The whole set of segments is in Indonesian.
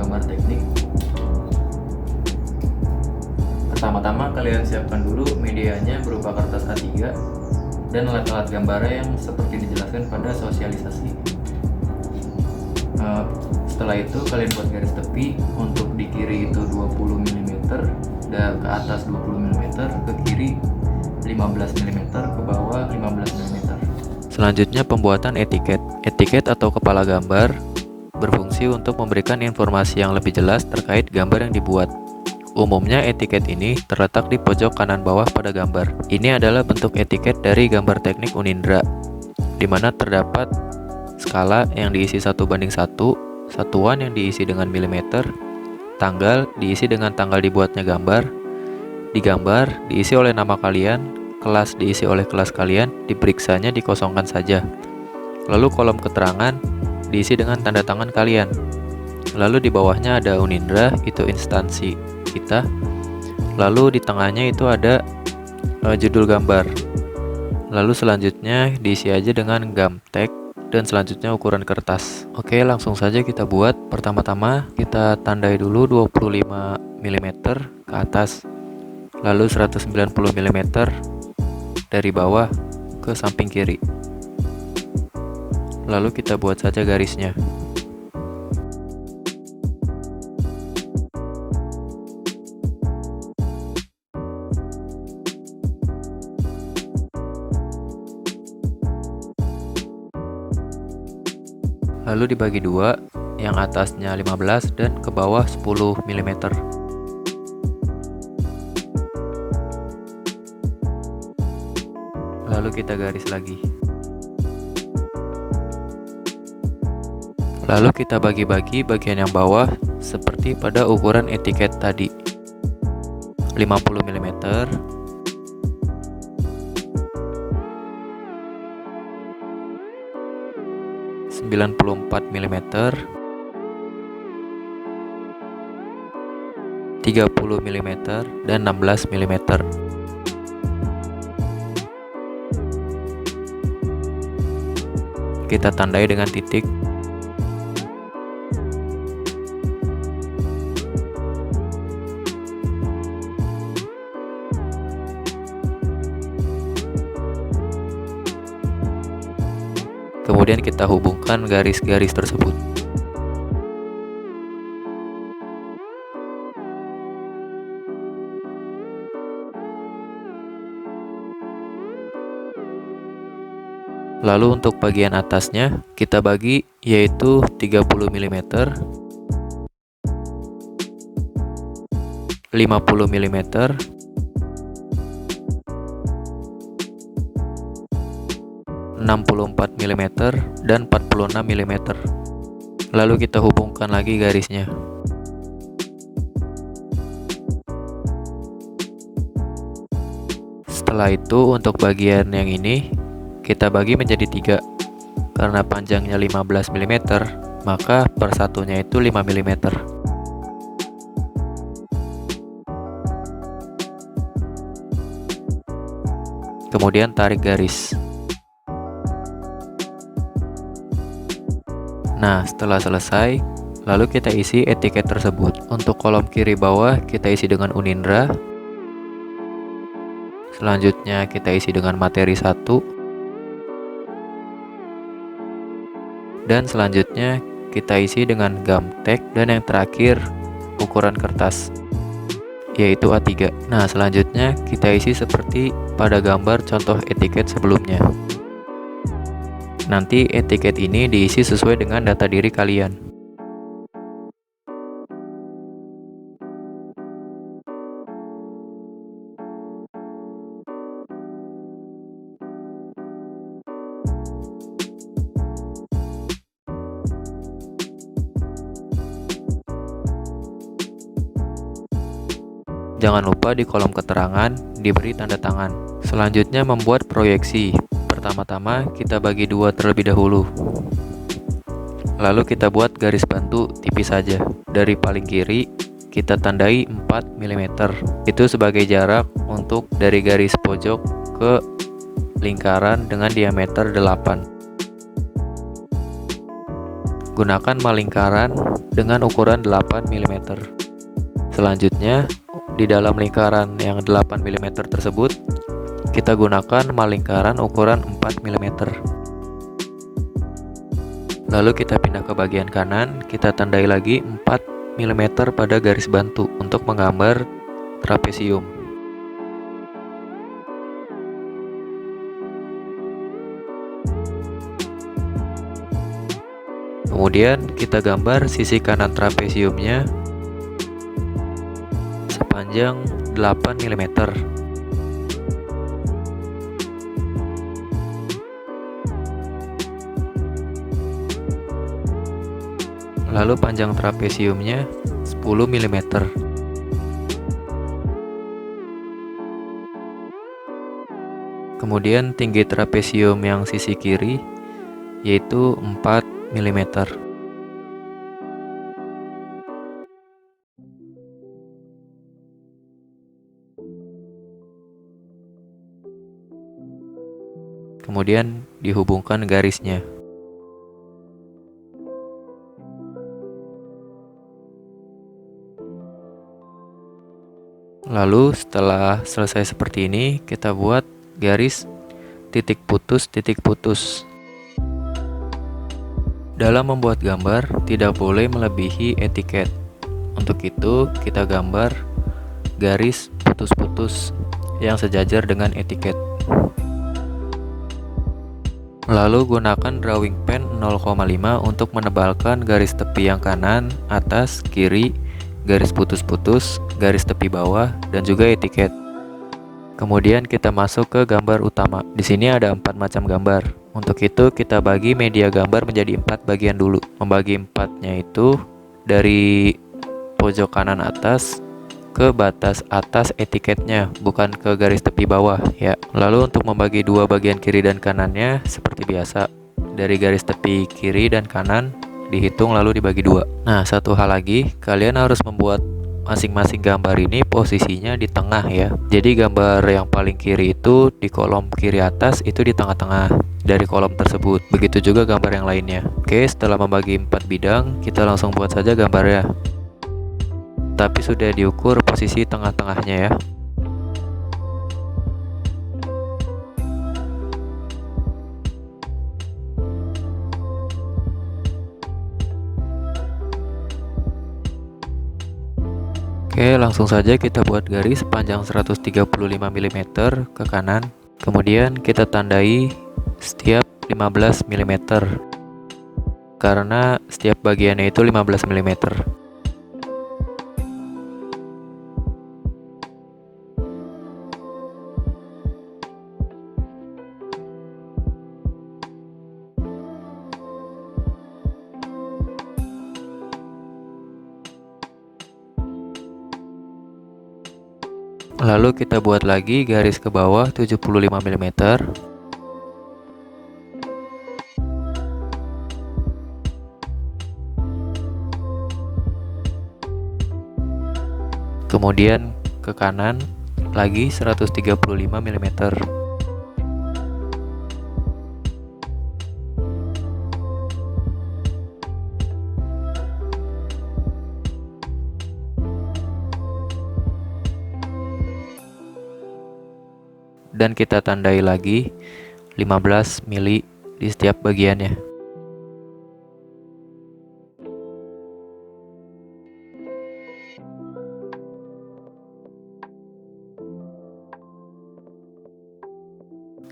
gambar teknik. Pertama-tama kalian siapkan dulu medianya berupa kertas A3 dan alat-alat gambarnya yang seperti dijelaskan pada sosialisasi. Setelah itu kalian buat garis tepi. Untuk di kiri itu 20 mm dan ke atas 20 mm, ke kiri 15 mm, ke bawah 15 mm. Selanjutnya pembuatan etiket. Etiket atau kepala gambar berfungsi untuk memberikan informasi yang lebih jelas terkait gambar yang dibuat. Umumnya etiket ini terletak di pojok kanan bawah pada gambar. Ini adalah bentuk etiket dari gambar teknik Unindra, di mana terdapat skala yang diisi 1:1, satuan yang diisi dengan milimeter, tanggal diisi dengan tanggal dibuatnya gambar, di gambar diisi oleh nama kalian, kelas diisi oleh kelas kalian, diperiksanya dikosongkan saja. Lalu kolom keterangan diisi dengan tanda tangan kalian. Lalu di bawahnya ada Unindra, itu instansi kita. Lalu di tengahnya itu ada judul gambar. Lalu selanjutnya diisi aja dengan gamtek dan selanjutnya ukuran kertas. Oke, langsung saja kita buat. Pertama-tama kita tandai dulu 25 mm ke atas, lalu 190 mm dari bawah ke samping kiri. Lalu kita buat saja garisnya. Lalu dibagi dua, yang atasnya 15 dan ke bawah 10 mm. Lalu kita garis lagi. Lalu kita bagi-bagi bagian yang bawah seperti pada ukuran etiket tadi. 50 mm, 94 mm, 30 mm, dan 16 mm. Kita tandai dengan titik. Kemudian kita hubungkan garis-garis tersebut. Lalu untuk bagian atasnya kita bagi, yaitu 30 mm, 50 mm, 64 mm, dan 46 mm. Lalu kita hubungkan lagi garisnya. Setelah itu untuk bagian yang ini kita bagi menjadi 3. Karena panjangnya 15 mm, maka per satunya itu 5 mm. Kemudian tarik garis. Nah, setelah selesai, lalu kita isi etiket tersebut. Untuk kolom kiri bawah kita isi dengan Unindra. Selanjutnya kita isi dengan materi 1. Dan selanjutnya kita isi dengan gamtek, dan yang terakhir ukuran kertas, yaitu A3. Nah, selanjutnya kita isi seperti pada gambar contoh etiket sebelumnya. Nanti etiket ini diisi sesuai dengan data diri kalian. Jangan lupa di kolom keterangan diberi tanda tangan. Selanjutnya membuat proyeksi. Pertama-tama kita bagi dua terlebih dahulu. Lalu kita buat garis bantu tipis saja. Dari paling kiri kita tandai 4 mm. Itu sebagai jarak untuk dari garis pojok ke lingkaran dengan diameter 8. Gunakan malingkaran dengan ukuran 8 mm. Selanjutnya, di dalam lingkaran yang 8 mm tersebut, kita gunakan malingkaran ukuran 4 mm. Lalu kita pindah ke bagian kanan, kita tandai lagi 4 mm pada garis bantu untuk menggambar trapesium. Kemudian kita gambar sisi kanan trapesiumnya sepanjang 8 mm. Lalu panjang trapesiumnya 10 mm. Kemudian tinggi trapesium yang sisi kiri yaitu 4 mm. Kemudian dihubungkan garisnya. Lalu setelah selesai seperti ini, kita buat garis titik putus. Dalam membuat gambar, tidak boleh melebihi etiket. Untuk itu, kita gambar garis putus-putus yang sejajar dengan etiket. Lalu gunakan drawing pen 0,5 untuk menebalkan garis tepi yang kanan, atas, kiri, garis putus-putus, garis tepi bawah, dan juga etiket. Kemudian kita masuk ke gambar utama. Di sini ada 4 macam gambar. Untuk itu kita bagi media gambar menjadi 4 bagian dulu. Membagi 4-nya itu dari pojok kanan atas ke batas atas etiketnya, bukan ke garis tepi bawah ya. Lalu untuk membagi 2 bagian kiri dan kanannya seperti biasa. Dari garis tepi kiri dan kanan dihitung lalu dibagi 2. Nah, satu hal lagi, kalian harus membuat masing-masing gambar ini posisinya di tengah ya. Jadi gambar yang paling kiri itu di kolom kiri atas, itu di tengah-tengah dari kolom tersebut. Begitu juga gambar yang lainnya. Oke, setelah membagi 4 bidang, kita langsung buat saja gambarnya. Tapi sudah diukur posisi tengah-tengahnya ya. Oke, langsung saja kita buat garis panjang 135 mm ke kanan. Kemudian kita tandai setiap 15 mm karena setiap bagiannya itu 15 mm. Lalu kita buat lagi garis ke bawah 75 mm. Kemudian ke kanan lagi 135 mm. Dan kita tandai lagi 15 mili di setiap bagiannya.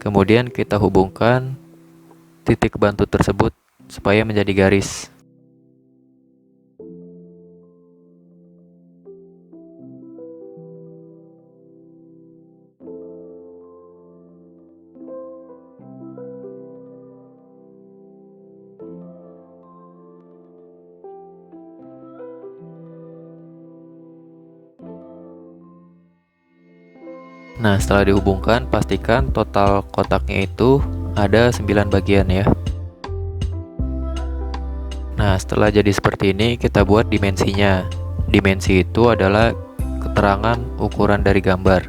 Kemudian kita hubungkan titik bantu tersebut supaya menjadi garis. Nah, setelah dihubungkan, pastikan total kotaknya itu ada 9 bagian ya. Nah, setelah jadi seperti ini, kita buat dimensinya. Dimensi itu adalah keterangan ukuran dari gambar.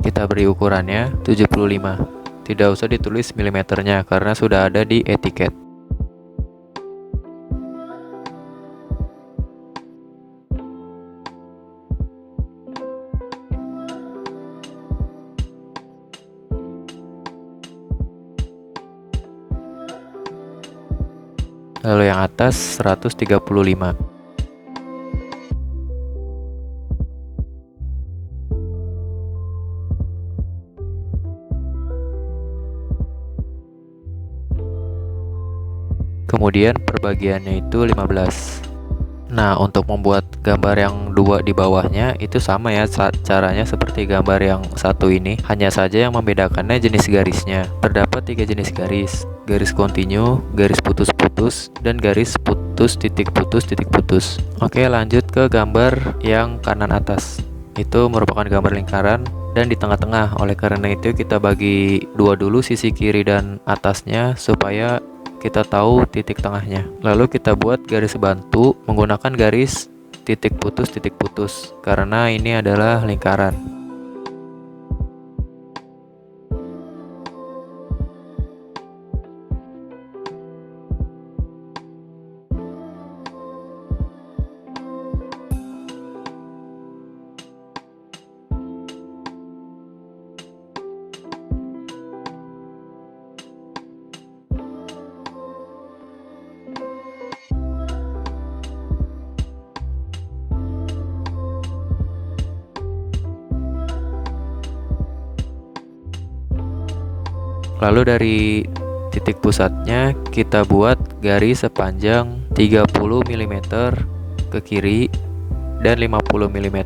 kita beri ukurannya 75. Tidak usah ditulis milimeternya karena sudah ada di etiket. Lalu yang atas 135. Kemudian perbagiannya itu 15. Nah, untuk membuat gambar yang dua di bawahnya itu sama ya caranya seperti gambar yang satu ini. Hanya saja yang membedakannya jenis garisnya. Terdapat 3 jenis garis: garis kontinu, garis putus-putus, dan garis putus titik putus titik putus. Oke, lanjut ke gambar yang kanan atas. Itu merupakan gambar lingkaran dan di tengah-tengah. Oleh karena itu kita bagi dua dulu sisi kiri dan atasnya supaya kita tahu titik tengahnya. Lalu kita buat garis bantu menggunakan garis titik putus karena ini adalah lingkaran. Lalu dari titik pusatnya kita buat garis sepanjang 30 mm ke kiri dan 50 mm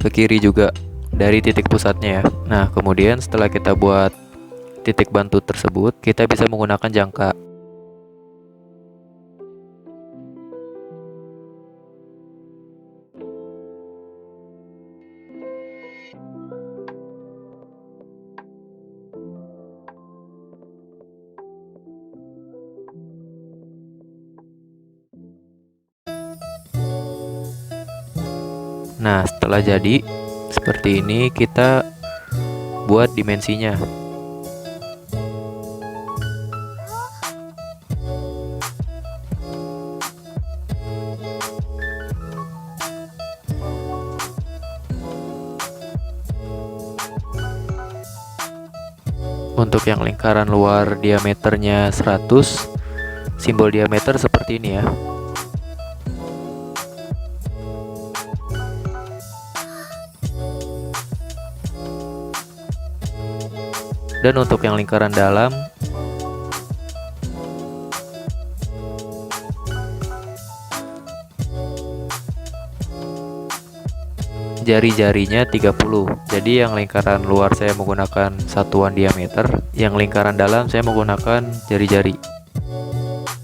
ke kiri juga dari titik pusatnya ya. Nah, kemudian setelah kita buat titik bantu tersebut, kita bisa menggunakan jangka. Nah, setelah jadi seperti ini, kita buat dimensinya. Untuk yang lingkaran luar diameternya 100, simbol diameter seperti ini ya. Dan untuk yang lingkaran dalam, jari-jarinya 30. Jadi yang lingkaran luar saya menggunakan satuan diameter, yang lingkaran dalam saya menggunakan jari-jari.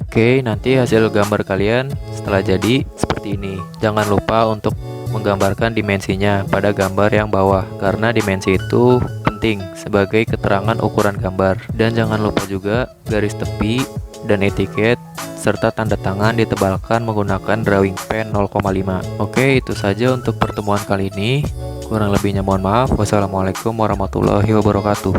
Oke, nanti hasil gambar kalian setelah jadi seperti ini. Jangan lupa untuk menggambarkan dimensinya pada gambar yang bawah, karena dimensi itu penting sebagai keterangan ukuran gambar. Dan jangan lupa juga garis tepi dan etiket serta tanda tangan ditebalkan menggunakan drawing pen 0,5. Oke, itu saja untuk pertemuan kali ini. Kurang lebihnya mohon maaf. Wassalamualaikum warahmatullahi wabarakatuh.